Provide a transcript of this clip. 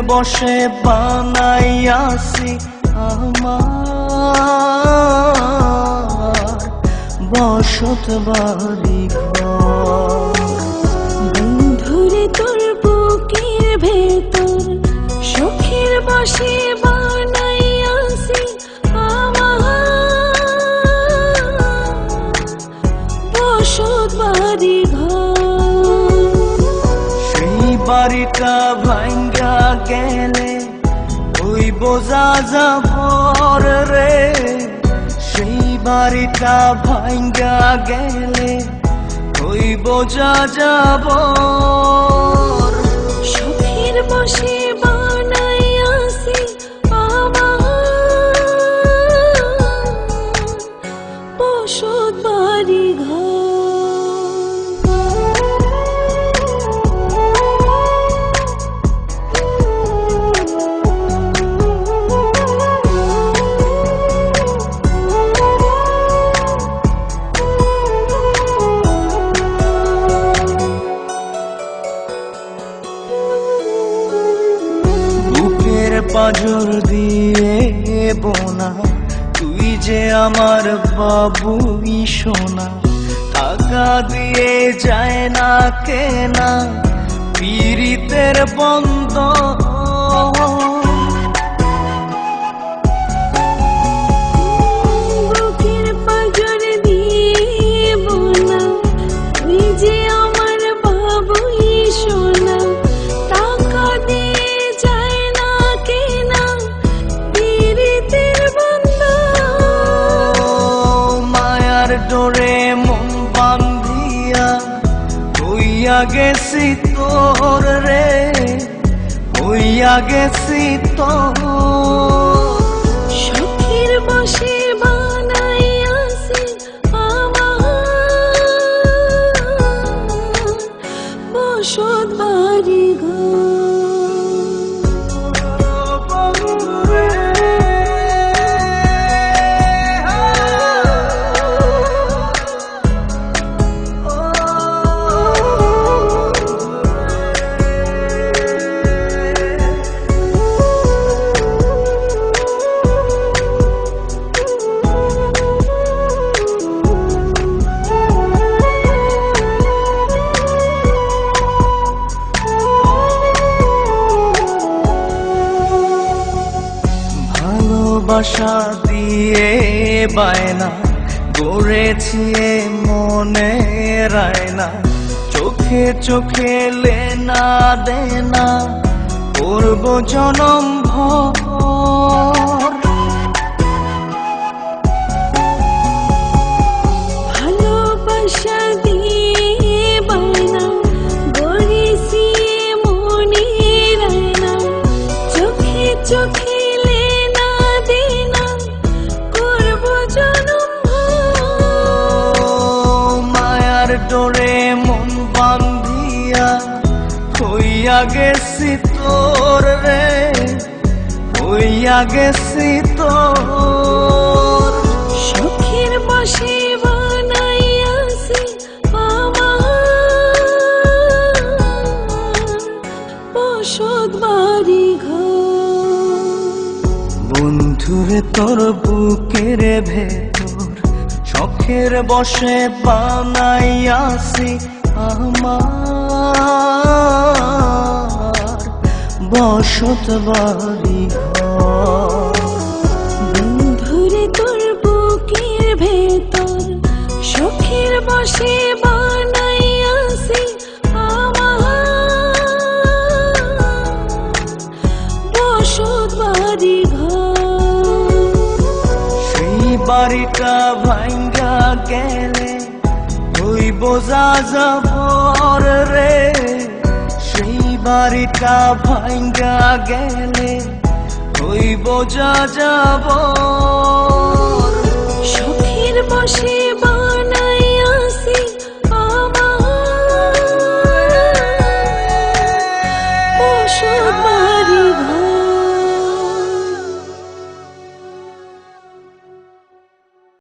বসে বানাইয়াছি আমার বসত বাড়ি ঘর। বন্ধুরে তোর বুকের ভেতর সুখের বসে বানাইয়াছি আমার বসত বাড়ি ঘর। সেই বাড়িটা ভাঙ্গা গেলে ওই বোঝা যাবর রে, সেই বাড়িটা ভাঙ্গা গেলে ওই বোঝা যাবর। সুখের বসে বানাইয়াছি আমার বসত বাড়ি ঘর। পাজর দিয়ে বোনা তুই যে আমার বাবুই সোনা, টাকা দিয়ে যায় না কেনা পীড়িতের বন্ধ। বুকের পাজর দিয়ে বোনা তুই যে আমার বাবুই সোনা, টাকা দিয়ে যায় না কেনা পীড়িতের বন্ধন। মায়ার ডোরে মন বান্ধিয়া হইয়া গেছি তোর রে, হইয়া গেছি তোর। সুখের বসে বানাইয়াছি আমার বসত বাড়ি ঘর। ভালোবাসা দিয়ে বায়না গড়েছি মনে রায়না, চোখে চোখে লেনা দেনা করব জনম ভর। ভালোবাসা দিয়ে বায়না গড়েছি মনে রায়না, চোখে চোখে লেনা দেনা করব জনম ভর। মায়ার ডোরে মন বান্ধিয়া হইয়া গেছি তোর রে, হইয়া গেছি তোর। সুখের বসে বানাইয়াছি আমার বসত বাড়ি ঘর। বন্ধুরে তোর বুকের ভেতর শখের বসে বানাইয়াছি আমার বসত বাড়ি ঘর। বন্ধুরে তোর বুকের ভেতর সুখের বসে বানাইয়াছি আমার বসত বাড়ি ঘর। সেই বাড়িটা ভাঙ্গা গেলে ওই বোঝা যাবর রে, সেই বাড়িটা ভাঙ্গা গেলে ওই বোঝা যাবর।